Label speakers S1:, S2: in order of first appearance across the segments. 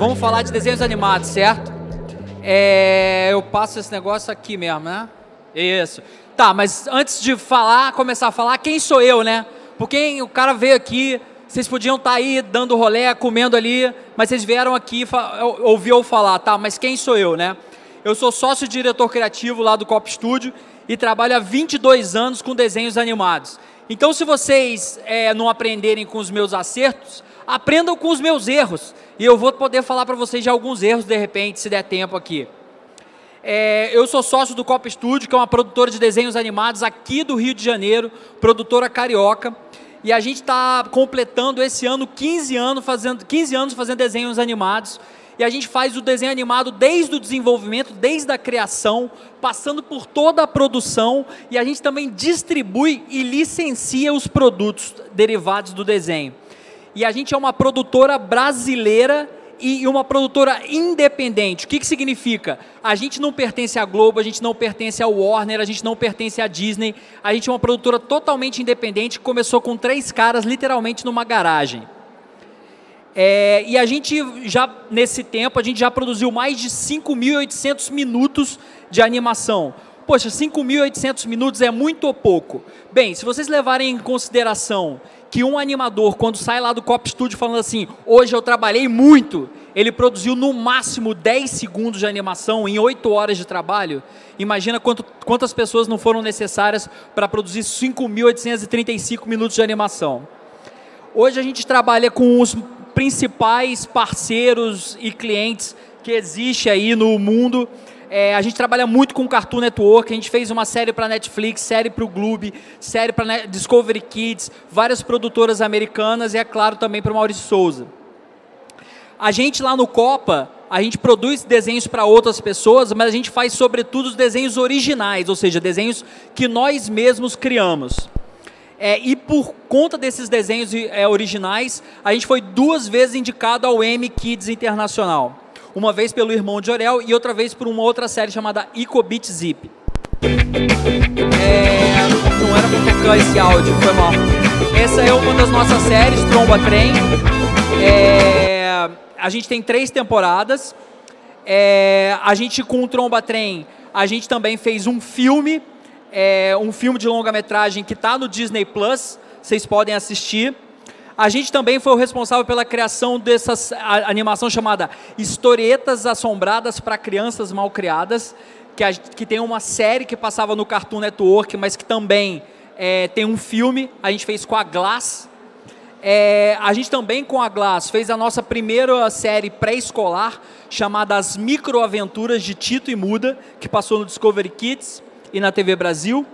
S1: Vamos falar de desenhos animados, certo? Eu passo esse negócio aqui mesmo, né? Isso. Tá, mas antes de começar a falar, quem sou eu, né? Porque o cara veio aqui, vocês podiam estar aí dando rolê, comendo ali, mas vocês vieram aqui ouvir eu falar, tá? Mas quem sou eu, né? Eu sou sócio-diretor criativo lá do Cop Studio e trabalho há 22 anos com desenhos animados. Então, se vocês não aprenderem com os meus acertos, aprendam com os meus erros. E eu vou poder falar para vocês de alguns erros, de repente, se der tempo aqui. Eu sou sócio do Cop Studio, que é uma produtora de desenhos animados aqui do Rio de Janeiro, produtora carioca. E a gente está completando esse ano 15 anos fazendo desenhos animados. E a gente faz o desenho animado desde o desenvolvimento, desde a criação, passando por toda a produção. E a gente também distribui e licencia os produtos derivados do desenho. E a gente é uma produtora brasileira e uma produtora independente. O que significa? A gente não pertence à Globo, a gente não pertence ao Warner, a gente não pertence à Disney. A gente é uma produtora totalmente independente, que começou com 3 caras, literalmente, numa garagem. E a gente já, nesse tempo, a gente já produziu mais de 5.800 minutos de animação. Poxa, 5.800 minutos é muito ou pouco? Bem, se vocês levarem em consideração que um animador, quando sai lá do Cop Studio falando assim, hoje eu trabalhei muito, ele produziu no máximo 10 segundos de animação em 8 horas de trabalho, imagina quantas pessoas não foram necessárias para produzir 5.835 minutos de animação. Hoje a gente trabalha com os principais parceiros e clientes que existem aí no mundo. A gente trabalha muito com o Cartoon Network, a gente fez uma série para Netflix, série para o Gloob, série para Discovery Kids, várias produtoras americanas e, é claro, também para o Maurício Souza. A gente lá no Copa, a gente produz desenhos para outras pessoas, mas a gente faz sobretudo os desenhos originais, ou seja, desenhos que nós mesmos criamos. E por conta desses desenhos originais, a gente foi 2 vezes indicado ao Emmy Kids Internacional. Uma vez pelo Irmão de Jorel e outra vez por uma outra série chamada Ico Beat Zip. Não era para tocar esse áudio, foi mal. Essa é uma das nossas séries, Tromba Trem. A gente tem 3 temporadas. A gente, com o Tromba Trem, a gente também fez um filme de longa-metragem que está no Disney Plus, vocês podem assistir. A gente também foi o responsável pela criação dessa animação chamada Historietas Assombradas para Crianças Malcriadas, que tem uma série que passava no Cartoon Network, mas que também tem um filme, a gente fez com a Glass. A gente também, com a Glass, fez a nossa primeira série pré-escolar, chamada As Microaventuras de Tito e Muda, que passou no Discovery Kids e na TV Brasil.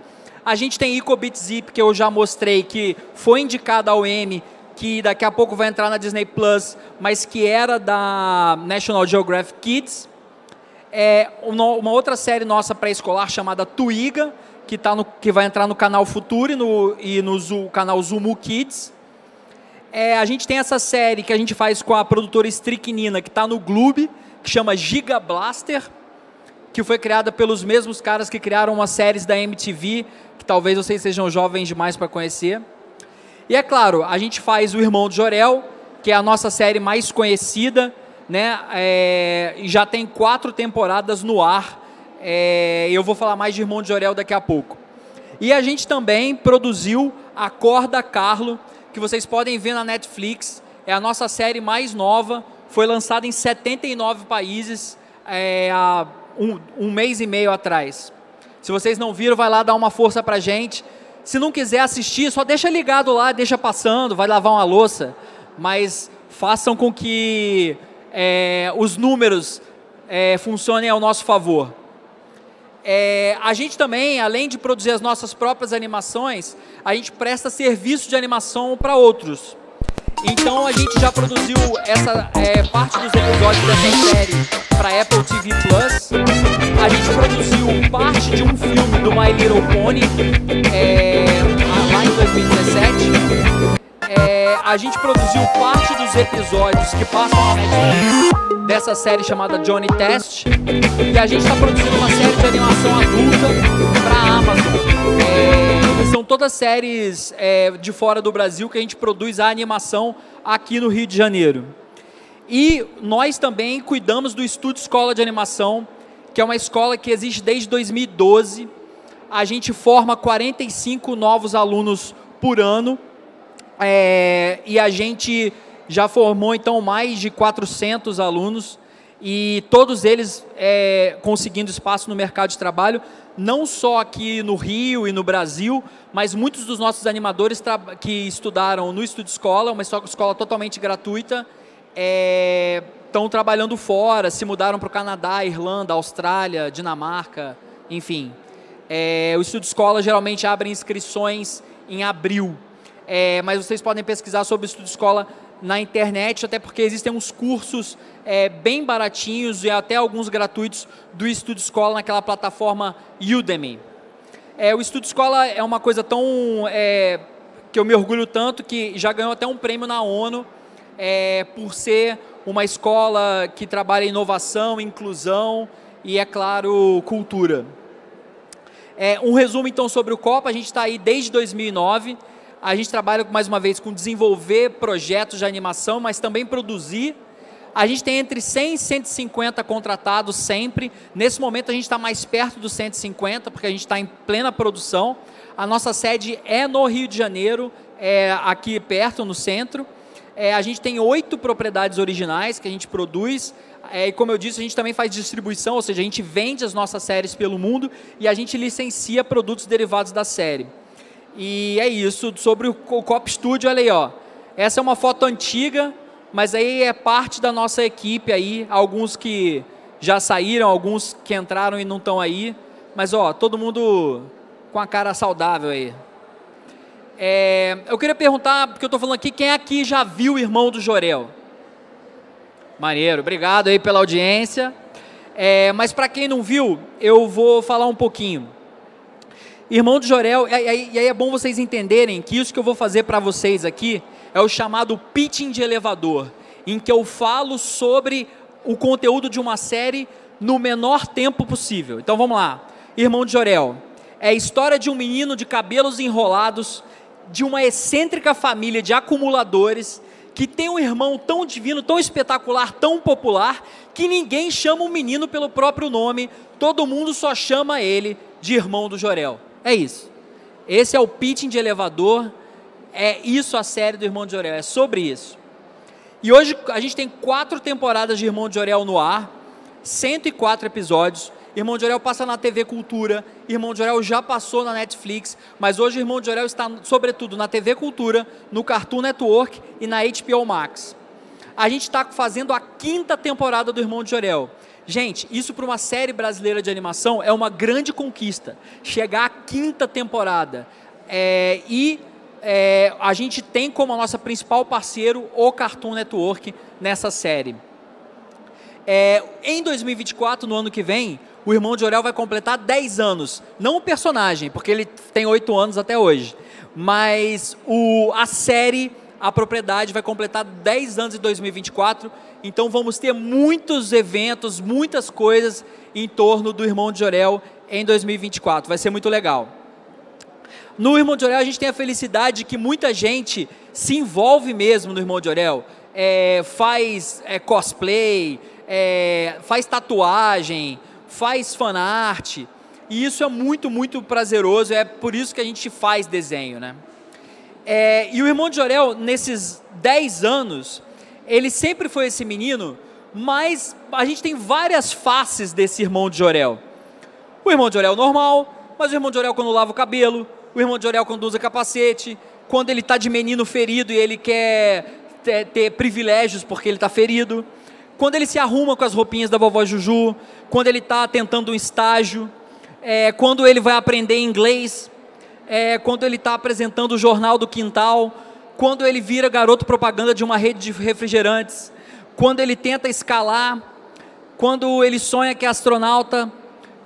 S1: A gente tem Ico Beat Zip, que eu já mostrei, que foi indicado ao Emmy, que daqui a pouco vai entrar na Disney Plus, mas que era da National Geographic Kids. Uma outra série nossa pré-escolar chamada Twiga, que vai entrar no canal Futuri e no canal Zumu Kids. A gente tem essa série que a gente faz com a produtora Strychnina, que está no Gloob, que chama Giga Blaster, que foi criada pelos mesmos caras que criaram umas séries da MTV, que talvez vocês sejam jovens demais para conhecer. E é claro, a gente faz o Irmão de Jorel, que é a nossa série mais conhecida, né? Já tem 4 temporadas no ar. Eu vou falar mais de Irmão de Jorel daqui a pouco. E a gente também produziu Acorda Carlo, que vocês podem ver na Netflix. É a nossa série mais nova, foi lançada em 79 países há um mês e meio atrás. Se vocês não viram, vai lá dar uma força pra gente. Se não quiser assistir, só deixa ligado lá, deixa passando, vai lavar uma louça. Mas façam com que os números funcionem ao nosso favor. A gente também, além de produzir as nossas próprias animações, a gente presta serviço de animação para outros. Então a gente já produziu essa parte dos episódios dessa série para Apple TV Plus. A gente produziu parte de um filme do My Little Pony lá em 2017. A gente produziu parte dos episódios que passam na Netflix dessa série chamada Johnny Test. E a gente está produzindo uma série de animação adulta para a Amazon. São todas séries de fora do Brasil que a gente produz a animação aqui no Rio de Janeiro. E nós também cuidamos do Estúdio Escola de Animação, que é uma escola que existe desde 2012. A gente forma 45 novos alunos por ano, e a gente já formou, então, mais de 400 alunos, e todos eles conseguindo espaço no mercado de trabalho, não só aqui no Rio e no Brasil, mas muitos dos nossos animadores que estudaram no Estúdio Escola, uma escola totalmente gratuita, estão trabalhando fora, se mudaram para o Canadá, Irlanda, Austrália, Dinamarca, enfim. O Estúdio Escola geralmente abre inscrições em abril, mas vocês podem pesquisar sobre o Estúdio Escola na internet, até porque existem uns cursos bem baratinhos e até alguns gratuitos do Estúdio Escola naquela plataforma Udemy. O Estúdio Escola é uma coisa tão que eu me orgulho tanto que já ganhou até um prêmio na ONU por ser uma escola que trabalha em inovação, inclusão e, é claro, cultura. Um resumo, então, sobre o Copa. A gente está aí desde 2009. A gente trabalha, mais uma vez, com desenvolver projetos de animação, mas também produzir. A gente tem entre 100 e 150 contratados sempre. Nesse momento, a gente está mais perto dos 150, porque a gente está em plena produção. A nossa sede é no Rio de Janeiro, aqui perto, no centro. A gente tem 8 propriedades originais que a gente produz. E como eu disse, a gente também faz distribuição, ou seja, a gente vende as nossas séries pelo mundo e a gente licencia produtos derivados da série. E é isso, sobre o Copa Studio, olha aí, ó. Essa é uma foto antiga, mas aí é parte da nossa equipe aí, alguns que já saíram, alguns que entraram e não estão aí, mas ó, todo mundo com a cara saudável aí. Eu queria perguntar, porque eu estou falando aqui, quem aqui já viu o Irmão do Jorel? Maneiro, obrigado aí pela audiência. Mas para quem não viu, eu vou falar um pouquinho. Irmão do Jorel, e aí é bom vocês entenderem que isso que eu vou fazer para vocês aqui é o chamado pitching de elevador, em que eu falo sobre o conteúdo de uma série no menor tempo possível. Então vamos lá. Irmão de Jorel é a história de um menino de cabelos enrolados, de uma excêntrica família de acumuladores, que tem um irmão tão divino, tão espetacular, tão popular, que ninguém chama o menino pelo próprio nome, todo mundo só chama ele de Irmão do Jorel. É isso. Esse é o pitching de elevador, é isso a série do Irmão de Jorel, é sobre isso. E hoje a gente tem 4 temporadas de Irmão de Jorel no ar, 104 episódios. Irmão de Jorel passa na TV Cultura, Irmão de Jorel já passou na Netflix, mas hoje o Irmão de Jorel está, sobretudo, na TV Cultura, no Cartoon Network e na HBO Max. A gente está fazendo a 5ª temporada do Irmão de Jorel. Gente, isso para uma série brasileira de animação é uma grande conquista, chegar à 5ª temporada. A gente tem como a nossa principal parceiro o Cartoon Network nessa série. Em 2024, no ano que vem, o Irmão de Jorel vai completar 10 anos. Não o personagem, porque ele tem 8 anos até hoje. Mas a série, a propriedade, vai completar 10 anos em 2024. Então vamos ter muitos eventos, muitas coisas em torno do Irmão de Jorel em 2024. Vai ser muito legal. No Irmão de Jorel a gente tem a felicidade de que muita gente se envolve mesmo no Irmão de Jorel. Faz cosplay, faz tatuagem, faz fanart, e isso é muito, muito prazeroso, é por isso que a gente faz desenho, né? E o Irmão de Jorel, nesses 10 anos, ele sempre foi esse menino, mas a gente tem várias faces desse Irmão de Jorel. O Irmão de Jorel normal, mas o Irmão de Jorel quando lava o cabelo, o Irmão de Jorel quando usa capacete, quando ele está de menino ferido e ele quer ter privilégios porque ele está ferido, quando ele se arruma com as roupinhas da vovó Juju, quando ele está tentando um estágio, quando ele vai aprender inglês, quando ele está apresentando o Jornal do Quintal, quando ele vira garoto propaganda de uma rede de refrigerantes, quando ele tenta escalar, quando ele sonha que é astronauta,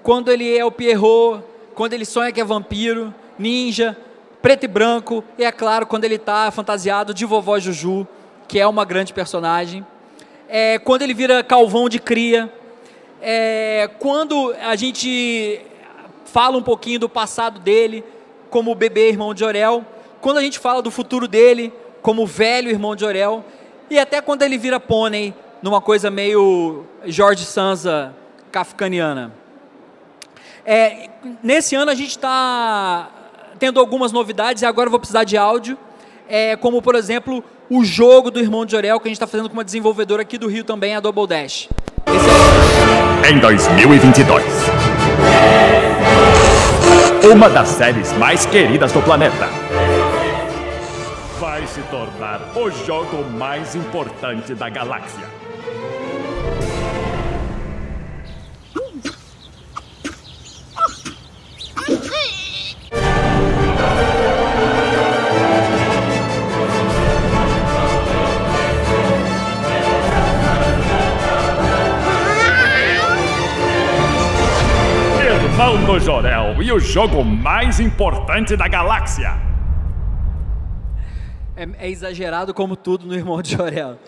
S1: quando ele é o Pierrot, quando ele sonha que é vampiro, ninja, preto e branco, e é claro, quando ele está fantasiado de vovó Juju, que é uma grande personagem. Quando ele vira calvão de cria, quando a gente fala um pouquinho do passado dele, como bebê Irmão de Jorel, quando a gente fala do futuro dele, como velho Irmão de Jorel, e até quando ele vira pônei, numa coisa meio Jorge Sansa kafkaniana. Nesse ano a gente está tendo algumas novidades e agora eu vou precisar de áudio, como por exemplo o jogo do Irmão de Jorel que a gente está fazendo com uma desenvolvedora aqui do Rio também, a Double Dash.
S2: Em 2022, uma das séries mais queridas do planeta vai se tornar o jogo mais importante da galáxia. Irmão do Jorel e o jogo mais importante da galáxia.
S1: É exagerado como tudo no Irmão de Jorel.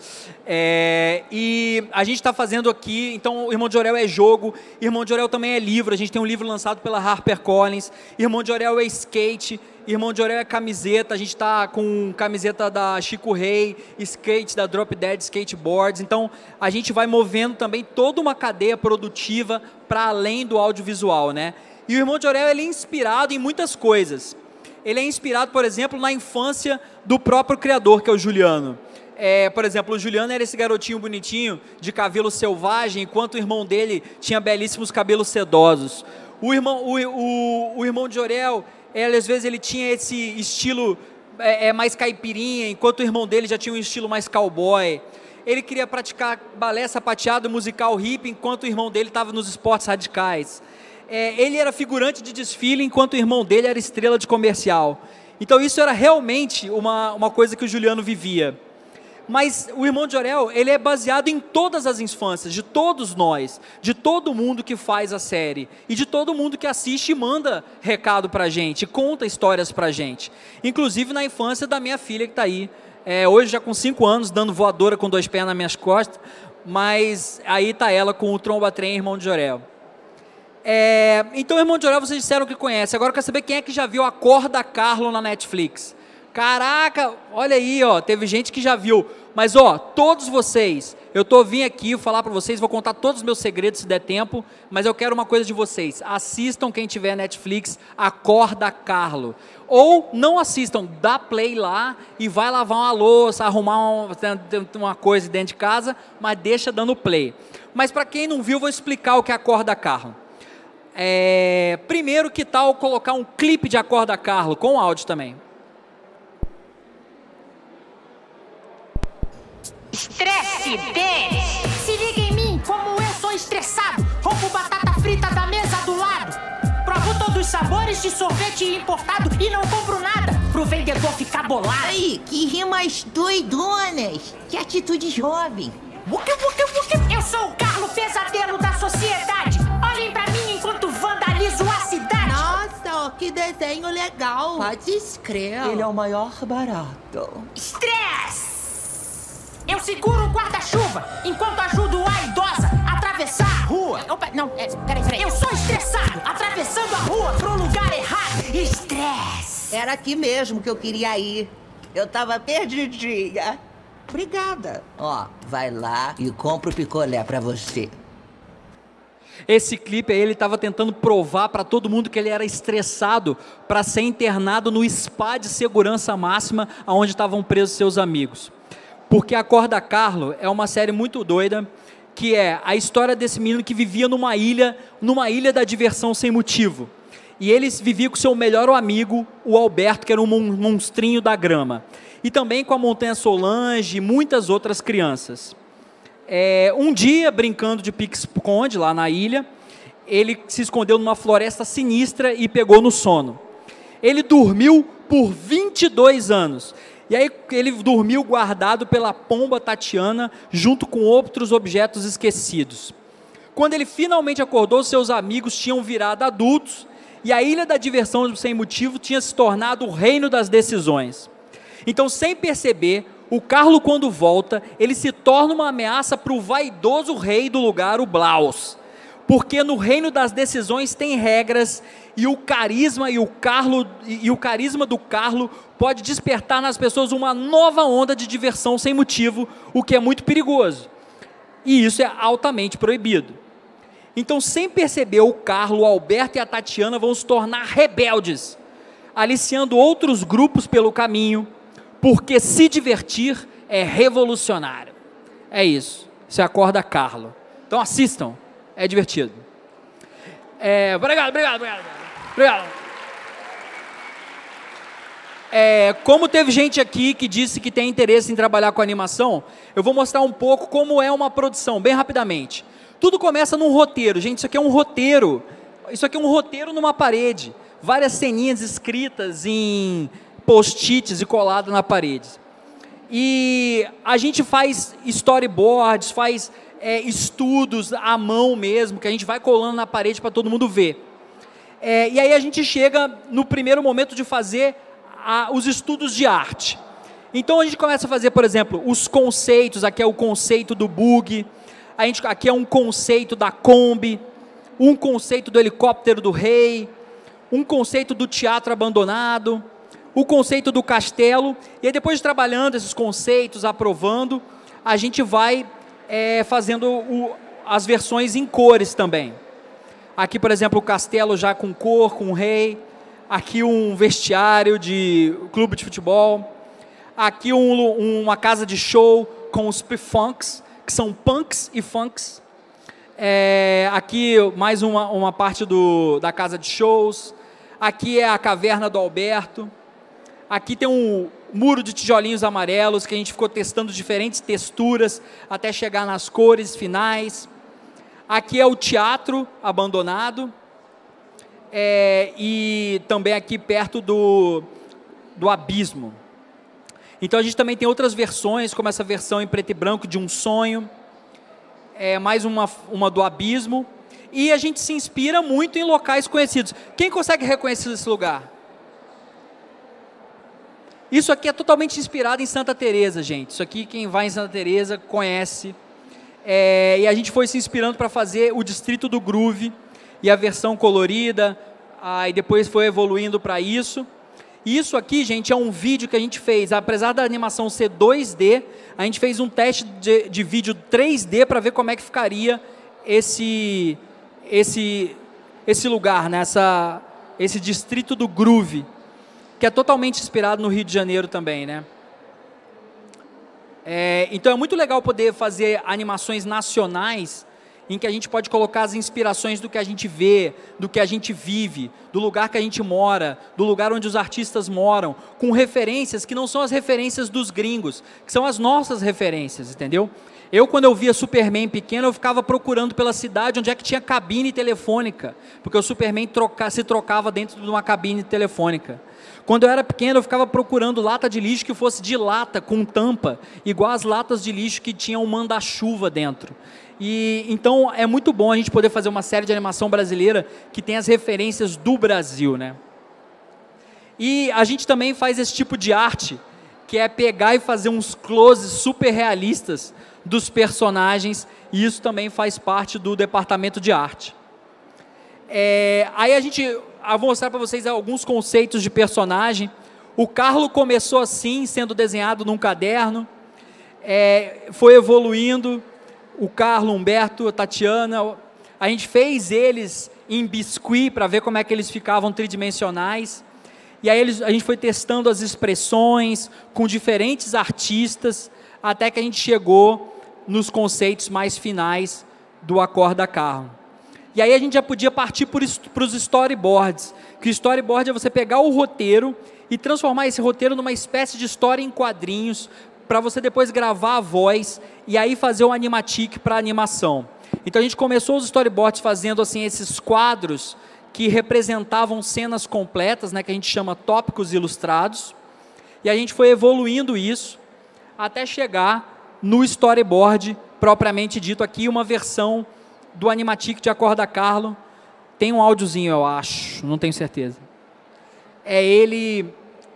S1: E a gente está fazendo aqui, então o Irmão de Jorel é jogo, Irmão de Jorel também é livro, a gente tem um livro lançado pela HarperCollins, Irmão de Jorel é skate, Irmão de Jorel é camiseta, a gente está com camiseta da Chico Rei, skate da Drop Dead Skateboards, então a gente vai movendo também toda uma cadeia produtiva para além do audiovisual, né? E o Irmão de Jorel ele é inspirado em muitas coisas. Ele é inspirado, por exemplo, na infância do próprio criador, que é o Juliano. Por exemplo, o Juliano era esse garotinho bonitinho, de cabelo selvagem, enquanto o irmão dele tinha belíssimos cabelos sedosos. O irmão de Jorel, às vezes ele tinha esse estilo mais caipirinha, enquanto o irmão dele já tinha um estilo mais cowboy. Ele queria praticar balé sapateado musical hip, enquanto o irmão dele estava nos esportes radicais. Ele era figurante de desfile, enquanto o irmão dele era estrela de comercial. Então isso era realmente uma coisa que o Juliano vivia. Mas o Irmão de Jorel, ele é baseado em todas as infâncias, de todos nós, de todo mundo que faz a série, e de todo mundo que assiste e manda recado pra gente, conta histórias pra gente. Inclusive na infância da minha filha que está aí, hoje já com 5 anos, dando voadora com 2 pés nas minhas costas, mas aí está ela com o Tromba-Trem Irmão de Jorel. Então, Irmão de Jorel, vocês disseram que conhece. Agora eu quero saber quem é que já viu Acorda Carlo na Netflix. Caraca, olha aí, ó, teve gente que já viu. Mas, ó, todos vocês, vim aqui falar para vocês, vou contar todos os meus segredos se der tempo, mas eu quero uma coisa de vocês. Assistam, quem tiver Netflix, Acorda Carlo. Ou não assistam, dá play lá e vai lavar uma louça, arrumar uma coisa dentro de casa, mas deixa dando play. Mas para quem não viu, vou explicar o que é Acorda Carlo. Primeiro, que tal colocar um clipe de Acorda Carlo, com áudio também.
S3: Estresse deles! Se liga em mim, como eu sou estressado. Roubo batata frita da mesa do lado. Provo todos os sabores de sorvete importado e não compro nada pro vendedor ficar bolado.
S4: Ai, que rimas doidonas! Que atitude jovem!
S3: Eu sou o Carlo Pesadelo da sociedade. Olhem pra mim enquanto vandalizo a cidade.
S4: Nossa, que desenho legal! Pode escrever.
S5: Ele é o maior barato.
S3: Estresse! Eu seguro o guarda-chuva enquanto ajudo a idosa a atravessar a rua. Opa, não, peraí. Eu sou estressado, atravessando a rua pro lugar errado. Estresse!
S4: Era aqui mesmo que eu queria ir. Eu tava perdidinha. Obrigada. Ó, vai lá e compra o picolé pra você.
S1: Esse clipe aí, ele estava tentando provar para todo mundo que ele era estressado para ser internado no spa de segurança máxima onde estavam presos seus amigos. Porque Acorda Carlo é uma série muito doida, que é a história desse menino que vivia numa ilha da diversão sem motivo. E ele vivia com seu melhor amigo, o Alberto, que era um monstrinho da grama. E também com a Montanha Solange e muitas outras crianças. Um dia, brincando de pique-esconde lá na ilha, ele se escondeu numa floresta sinistra e pegou no sono. Ele dormiu por 22 anos. E aí ele dormiu guardado pela pomba Tatiana, junto com outros objetos esquecidos. Quando ele finalmente acordou, seus amigos tinham virado adultos, e a ilha da diversão sem motivo tinha se tornado o reino das decisões. Então, sem perceber, o Carlo, quando volta, ele se torna uma ameaça para o vaidoso rei do lugar, o Blaus. Porque no reino das decisões tem regras, e o carisma do Carlo pode despertar nas pessoas uma nova onda de diversão sem motivo, o que é muito perigoso. E isso é altamente proibido. Então, sem perceber, o Carlo, o Alberto e a Tatiana vão se tornar rebeldes, aliciando outros grupos pelo caminho, porque se divertir é revolucionário. É isso. Você acorda Carlo. Então assistam, é divertido. Obrigado. Como teve gente aqui que disse que tem interesse em trabalhar com animação, eu vou mostrar um pouco como é uma produção, bem rapidamente. Tudo começa num roteiro. Gente, isso aqui é um roteiro. Isso aqui é um roteiro numa parede. Várias ceninhas escritas em post-its e colado na parede. E a gente faz storyboards, faz estudos à mão mesmo, que a gente vai colando na parede para todo mundo ver. E aí a gente chega no primeiro momento de fazer os estudos de arte. Então a gente começa a fazer, por exemplo, os conceitos. Aqui é o conceito do bug, aqui é um conceito da Kombi, um conceito do helicóptero do rei, um conceito do teatro abandonado, o conceito do castelo. E aí, depois de trabalhando esses conceitos, aprovando, a gente vai fazendo as versões em cores também. Aqui, por exemplo, o castelo já com cor, com rei. Aqui um vestiário de clube de futebol. Aqui uma casa de show com os P-Funks, que são punks e funks. Aqui mais uma parte da casa de shows. Aqui é a caverna do Alberto. Aqui tem um muro de tijolinhos amarelos, que a gente ficou testando diferentes texturas até chegar nas cores finais. Aqui é o teatro abandonado. E também aqui perto do abismo. Então a gente também tem outras versões, como essa versão em preto e branco de Um Sonho. Mais uma do abismo. E a gente se inspira muito em locais conhecidos. Quem consegue reconhecer esse lugar? Isso aqui é totalmente inspirado em Santa Teresa, gente. Isso aqui, quem vai em Santa Teresa conhece. E a gente foi se inspirando para fazer o Distrito do Groove e a versão colorida. E depois foi evoluindo para isso. E isso aqui, gente, é um vídeo que a gente fez. Apesar da animação ser 2D, a gente fez um teste de vídeo 3D para ver como é que ficaria esse lugar, né? Esse Distrito do Groove, que é totalmente inspirado no Rio de Janeiro também, né? Então é muito legal poder fazer animações nacionais em que a gente pode colocar as inspirações do que a gente vê, do que a gente vive, do lugar que a gente mora, do lugar onde os artistas moram, com referências que não são as referências dos gringos, que são as nossas referências, entendeu? Quando eu via Superman pequeno, eu ficava procurando pela cidade onde é que tinha cabine telefônica, porque o Superman se trocava dentro de uma cabine telefônica. Quando eu era pequeno, eu ficava procurando lata de lixo que fosse de lata, com tampa, igual as latas de lixo que tinham um manda-chuva dentro. Então é muito bom a gente poder fazer uma série de animação brasileira que tem as referências do Brasil, né? E a gente também faz esse tipo de arte, que é pegar e fazer uns closes super realistas dos personagens, e isso também faz parte do departamento de arte. Aí eu vou mostrar para vocês alguns conceitos de personagem. O Carlo começou assim, sendo desenhado num caderno, foi evoluindo. O Carlo, Humberto, a Tatiana, a gente fez eles em biscuit para ver como é que eles ficavam tridimensionais. E aí a gente foi testando as expressões com diferentes artistas, até que a gente chegou nos conceitos mais finais do Acorda Carlo. E aí a gente já podia partir para os storyboards, que o storyboard é você pegar o roteiro e transformar esse roteiro numa espécie de história em quadrinhos, para você depois gravar a voz e aí fazer o animatic para animação. Então a gente começou os storyboards fazendo assim esses quadros que representavam cenas completas, né, que a gente chama tópicos ilustrados, e a gente foi evoluindo isso até chegar no storyboard propriamente dito. Aqui uma versão do animatic de Acorda Carlo. Tem um áudiozinho, eu acho, não tenho certeza.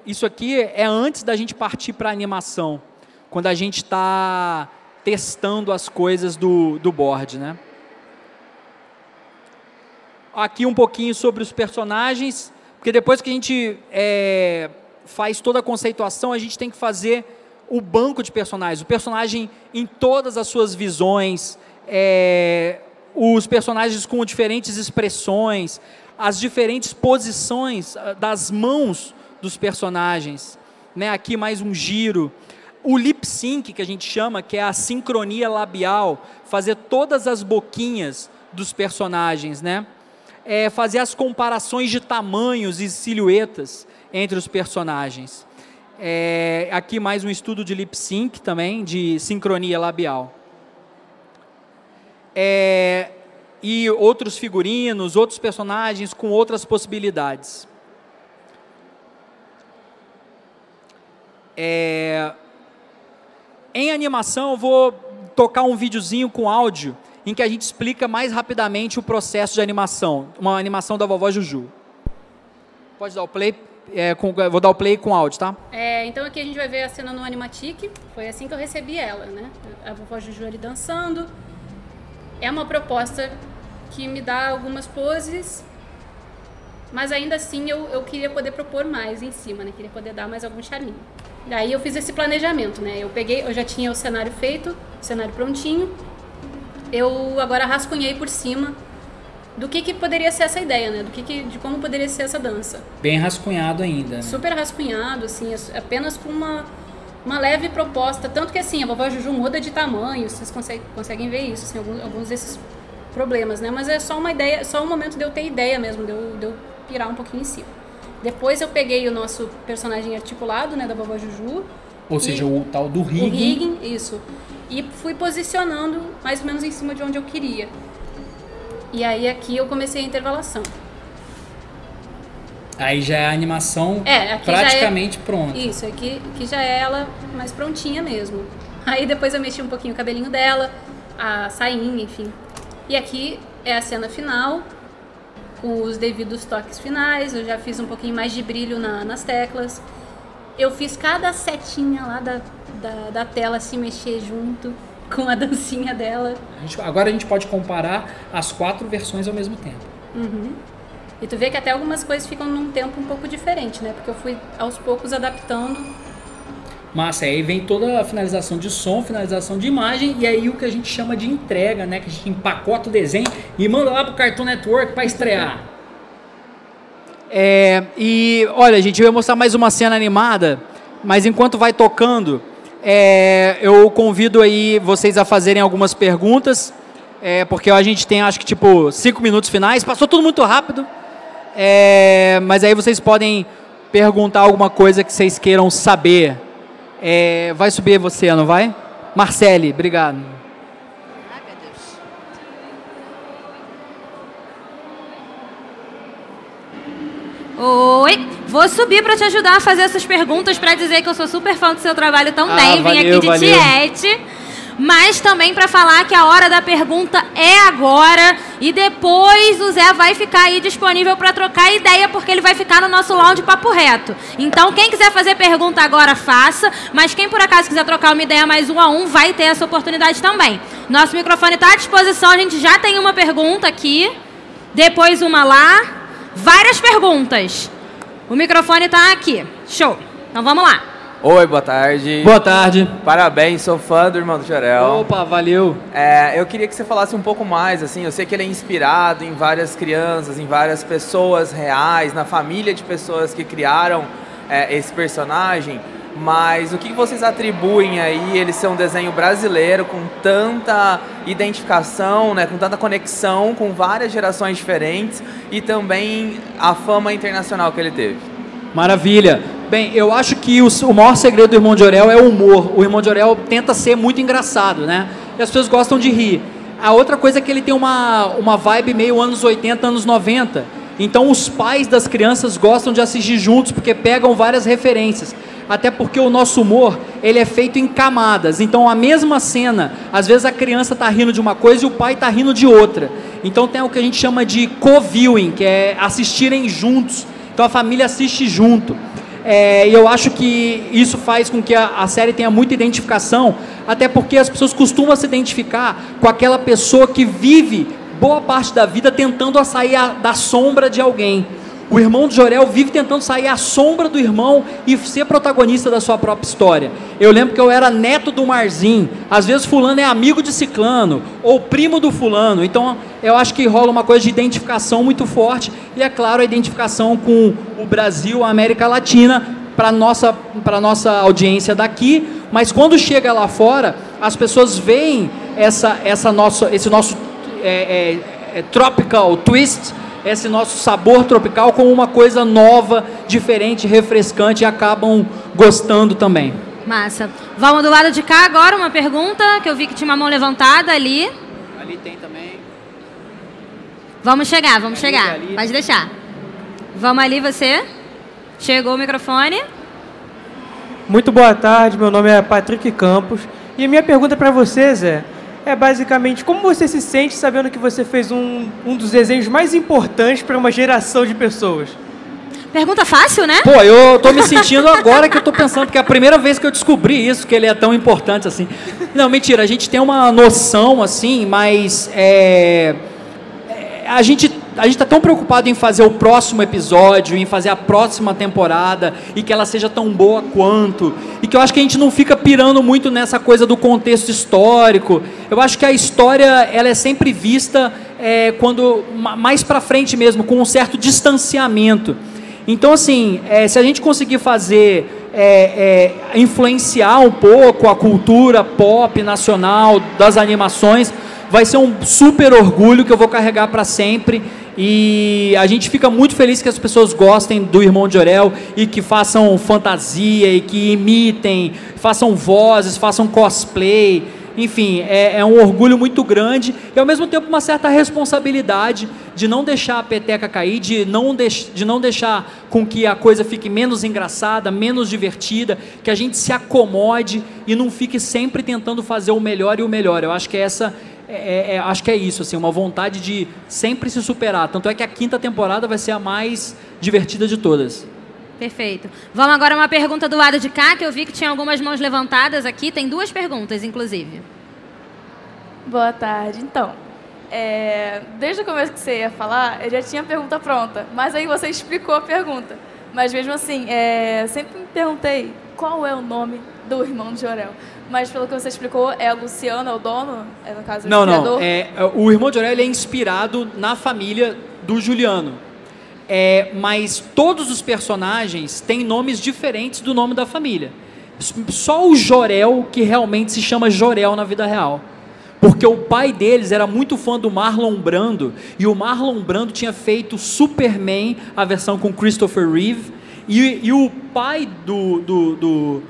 S1: Isso aqui é antes da gente partir para a animação, quando a gente está testando as coisas do board, né? Aqui um pouquinho sobre os personagens, porque depois que a gente faz toda a conceituação, a gente tem que fazer o banco de personagens, o personagem em todas as suas visões, os personagens com diferentes expressões, as diferentes posições das mãos dos personagens, né? Aqui mais um giro. O lip sync, que a gente chama, que é a sincronia labial, fazer todas as boquinhas dos personagens, né? Fazer as comparações de tamanhos e silhuetas entre os personagens. Aqui mais um estudo de lip sync também, de sincronia labial. E outros figurinos, outros personagens com outras possibilidades. Em animação, eu vou tocar um videozinho com áudio em que a gente explica mais rapidamente o processo de animação, uma animação da Vovó Juju. Pode dar o play, vou dar o play com áudio, tá?
S6: Então aqui a gente vai ver a cena no Animatic, foi assim que eu recebi ela, né? A Vovó Juju ali dançando. É uma proposta que me dá algumas poses, mas ainda assim eu queria poder propor mais em cima, né? Queria poder dar mais algum charminho. Daí eu fiz esse planejamento, né? Eu já tinha o cenário feito, o cenário prontinho. Eu agora rascunhei por cima do que poderia ser essa ideia, né? De como poderia ser essa dança.
S1: Bem rascunhado ainda, né?
S6: Super rascunhado, assim, apenas com uma leve proposta. Tanto que, assim, a Vovó Juju muda de tamanho, vocês conseguem ver isso, assim, alguns desses problemas, né? Mas é só uma ideia, só um momento de eu ter ideia mesmo, de eu pirar um pouquinho em cima. Depois eu peguei o nosso personagem articulado, né, da Vovó Juju.
S1: Ou seja, o tal do rigging.
S6: O rigging, isso. E fui posicionando mais ou menos em cima de onde eu queria. E aí aqui eu comecei a intervalação.
S1: Aí já é a animação praticamente pronta.
S6: Isso, aqui já é ela mais prontinha mesmo. Aí depois eu mexi um pouquinho o cabelinho dela, a sainha, enfim. E aqui é a cena final, com os devidos toques finais. Eu já fiz um pouquinho mais de brilho nas teclas. Eu fiz cada setinha lá da tela se mexer junto com a dancinha dela.
S1: Agora a gente pode comparar as 4 versões ao mesmo tempo.
S6: Uhum. E tu vê que até algumas coisas ficam num tempo um pouco diferente, né? Porque eu fui aos poucos adaptando.
S1: Massa, aí vem toda a finalização de som, finalização de imagem, e aí o que a gente chama de entrega, né? Que a gente empacota o desenho e manda lá pro Cartoon Network para estrear. E olha, gente, eu ia mostrar mais uma cena animada, mas enquanto vai tocando, eu convido aí vocês a fazerem algumas perguntas, porque a gente tem, acho que, tipo, 5 minutos finais. Passou tudo muito rápido, mas aí vocês podem perguntar alguma coisa que vocês queiram saber. Vai subir você, não vai? Marcele, obrigado.
S4: Ai, meu Deus.
S7: Oi, vou subir para te ajudar a fazer essas perguntas, para dizer que eu sou super fã do seu trabalho também. Vim aqui de tiete, mas também para falar que a hora da pergunta é agora, e depois o Zé vai ficar aí disponível para trocar ideia, porque ele vai ficar no nosso lounge Papo Reto. Então quem quiser fazer pergunta agora, faça, mas quem por acaso quiser trocar uma ideia mais 1 a 1, vai ter essa oportunidade também. Nosso microfone está à disposição, a gente já tem uma pergunta aqui, depois uma lá. Várias perguntas. O microfone está aqui. Show. Então vamos lá.
S8: Oi, boa tarde.
S1: Boa tarde.
S8: Parabéns, sou fã do Irmão do Jorel.
S1: Opa, valeu.
S8: Eu queria que você falasse um pouco mais, assim, eu sei que ele é inspirado em várias crianças, em várias pessoas reais, na família de pessoas que criaram esse personagem, mas o que vocês atribuem aí ele ser um desenho brasileiro com tanta identificação, né, com tanta conexão com várias gerações diferentes e também a fama internacional que ele teve?
S1: Maravilha. Bem, eu acho que o maior segredo do Irmão de Jorel é o humor. O Irmão de Jorel tenta ser muito engraçado, né? E as pessoas gostam de rir. A outra coisa é que ele tem uma vibe meio anos 80, anos 90. Então os pais das crianças gostam de assistir juntos, porque pegam várias referências. Até porque o nosso humor, ele é feito em camadas. Então a mesma cena, às vezes a criança está rindo de uma coisa e o pai está rindo de outra. Então tem o que a gente chama de co-viewing, que é assistirem juntos. Então a família assiste junto. E eu acho que isso faz com que a série tenha muita identificação, até porque as pessoas costumam se identificar com aquela pessoa que vive boa parte da vida tentando sair da sombra de alguém. O irmão de Jor-El vive tentando sair à sombra do irmão e ser protagonista da sua própria história. Eu lembro que eu era neto do Marzim, às vezes fulano é amigo de ciclano, ou primo do fulano, então eu acho que rola uma coisa de identificação muito forte, e é claro, a identificação com o Brasil, a América Latina, para nossa audiência daqui, mas quando chega lá fora, as pessoas veem esse nosso tropical twist, esse nosso sabor tropical como uma coisa nova, diferente, refrescante, e acabam gostando também.
S7: Massa. Vamos do lado de cá agora, uma pergunta, que eu vi que tinha uma mão levantada ali.
S1: Ali tem também.
S7: Vamos chegar. Pode deixar. Vamos ali, você. Chegou o microfone.
S9: Muito boa tarde, meu nome é Patrick Campos. E a minha pergunta para você, Zé, é basicamente como você se sente sabendo que você fez um dos desenhos mais importantes para uma geração de pessoas?
S7: Pergunta fácil, né?
S1: Pô, eu tô me sentindo agora que eu tô pensando, porque é a primeira vez que eu descobri isso, que ele é tão importante assim. Não, mentira, a gente tem uma noção assim, mas a gente está tão preocupado em fazer o próximo episódio, em fazer a próxima temporada, e que ela seja tão boa quanto, e que eu acho que a gente não fica pirando muito nessa coisa do contexto histórico. Eu acho que a história ela é sempre vista quando mais para frente mesmo, com um certo distanciamento. Então, assim, se a gente conseguir fazer, influenciar um pouco a cultura pop nacional, das animações, vai ser um super orgulho que eu vou carregar para sempre. E a gente fica muito feliz que as pessoas gostem do Irmão de Jor-El e que façam fantasia e que imitem, façam vozes, façam cosplay. Enfim, é um orgulho muito grande e ao mesmo tempo uma certa responsabilidade de não deixar a peteca cair, de não deixar com que a coisa fique menos engraçada, menos divertida, que a gente se acomode e não fique sempre tentando fazer o melhor e o melhor. Eu acho que acho que é isso, assim, uma vontade de sempre se superar. Tanto é que a 5ª temporada vai ser a mais divertida de todas.
S7: Perfeito. Vamos agora a uma pergunta do lado de cá, que eu vi que tinha algumas mãos levantadas aqui. Tem 2 perguntas, inclusive.
S10: Boa tarde. Então, desde o começo que você ia falar, eu já tinha a pergunta pronta, mas aí você explicou a pergunta. Mas mesmo assim, sempre me perguntei qual é o nome do irmão de Jor-El. Mas pelo que você explicou, é o Luciano, é o dono? No caso, o criador?
S1: Não. O irmão de Jor-El é inspirado na família do Juliano. Mas todos os personagens têm nomes diferentes do nome da família. Só o Jor-El que realmente se chama Jor-El na vida real. Porque o pai deles era muito fã do Marlon Brando, e o Marlon Brando tinha feito Superman, a versão com Christopher Reeve, e o pai do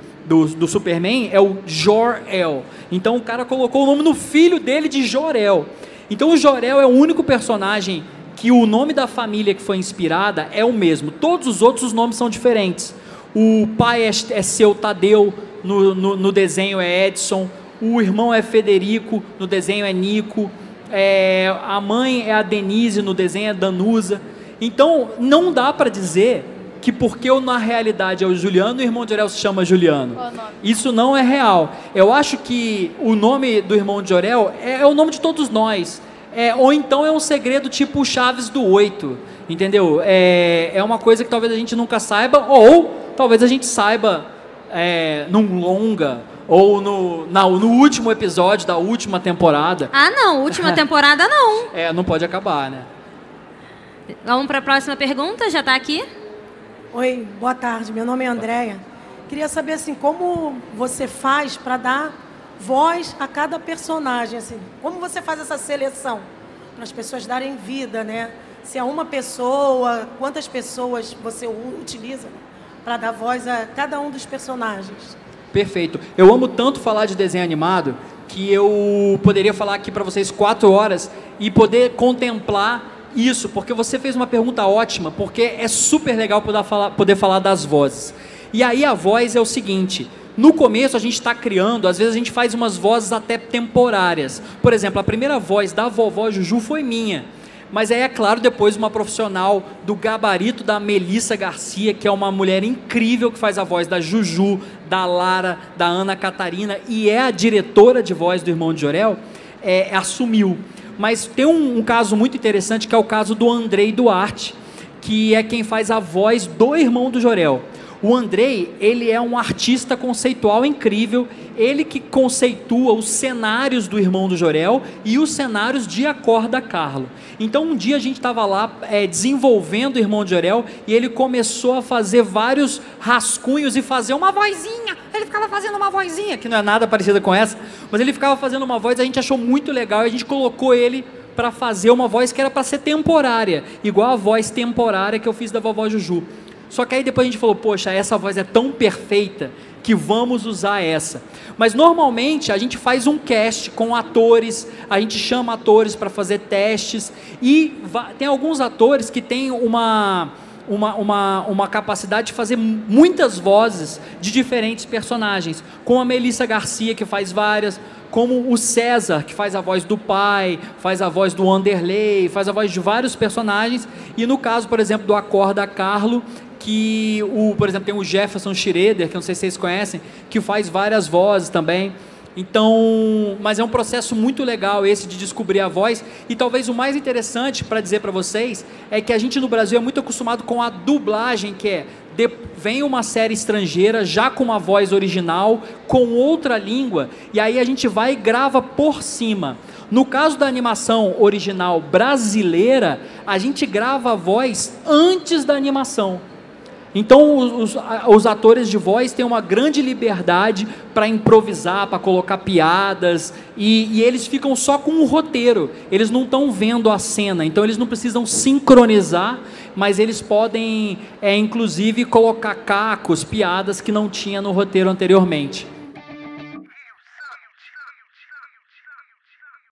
S1: Superman é o Jor-El. Então o cara colocou o nome no filho dele de Jor-El. Então o Jor-El é o único personagem que o nome da família que foi inspirada é o mesmo. Todos os outros os nomes são diferentes. O pai é seu Tadeu, no desenho é Edson. O irmão é Federico, no desenho é Nico. A mãe é a Denise, no desenho é Danusa. Então não dá para dizer que porque na realidade é o Juliano, o irmão de Jor-El se chama Juliano. Isso não é real. Eu acho que o nome do irmão de Jor-El é o nome de todos nós. Ou então é um segredo tipo Chaves do 8, entendeu? É uma coisa que talvez a gente nunca saiba, ou talvez a gente saiba num longa, ou no último episódio da última temporada.
S7: Ah, não, última temporada não.
S1: Não pode acabar, né?
S7: Vamos para a próxima pergunta, já está aqui?
S11: Oi, boa tarde, meu nome é Andréia. Queria saber, assim, como você faz para dar voz a cada personagem, assim, como você faz essa seleção para as pessoas darem vida, né? Se é uma pessoa, quantas pessoas você utiliza para dar voz a cada um dos personagens?
S1: Perfeito. Eu amo tanto falar de desenho animado que eu poderia falar aqui para vocês 4 horas e poder contemplar isso, porque você fez uma pergunta ótima, porque é super legal poder falar das vozes. E aí a voz é o seguinte: no começo a gente está criando, às vezes a gente faz umas vozes até temporárias. Por exemplo, a primeira voz da vovó Juju foi minha. Mas aí, é claro, depois uma profissional do gabarito da Melissa Garcia, que é uma mulher incrível que faz a voz da Juju, da Lara, da Ana Catarina, e é a diretora de voz do Irmão de Jor-El, assumiu. Mas tem um caso muito interessante, que é o caso do Andrei Duarte, que é quem faz a voz do irmão do Jor-El. O Andrei, ele é um artista conceitual incrível, ele que conceitua os cenários do irmão do Jor-El e os cenários de Acorda Carlo. Então um dia a gente estava lá desenvolvendo o irmão do Jor-El e ele começou a fazer vários rascunhos e fazer uma vozinha. Ele ficava fazendo uma vozinha, que não é nada parecida com essa, mas ele ficava fazendo uma voz, a gente achou muito legal e a gente colocou ele para fazer uma voz que era para ser temporária, igual a voz temporária que eu fiz da vovó Juju. Só que aí depois a gente falou, poxa, essa voz é tão perfeita que vamos usar essa. Mas normalmente a gente faz um cast com atores, a gente chama atores para fazer testes e tem alguns atores que têm uma capacidade de fazer muitas vozes de diferentes personagens, como a Melissa Garcia, que faz várias, como o César, que faz a voz do pai, faz a voz do Wanderlei, faz a voz de vários personagens, e no caso, por exemplo, do Acorda Carlo, que, por exemplo, tem o Jefferson Schroeder, que não sei se vocês conhecem, que faz várias vozes também. Então, mas é um processo muito legal esse de descobrir a voz, e talvez o mais interessante para dizer para vocês é que a gente no Brasil é muito acostumado com a dublagem, que vem uma série estrangeira já com uma voz original, com outra língua, e aí a gente vai e grava por cima. No caso da animação original brasileira, a gente grava a voz antes da animação. Então os atores de voz têm uma grande liberdade para improvisar, para colocar piadas, e eles ficam só com o roteiro, eles não estão vendo a cena, então eles não precisam sincronizar, mas eles podem inclusive colocar cacos, piadas que não tinha no roteiro anteriormente.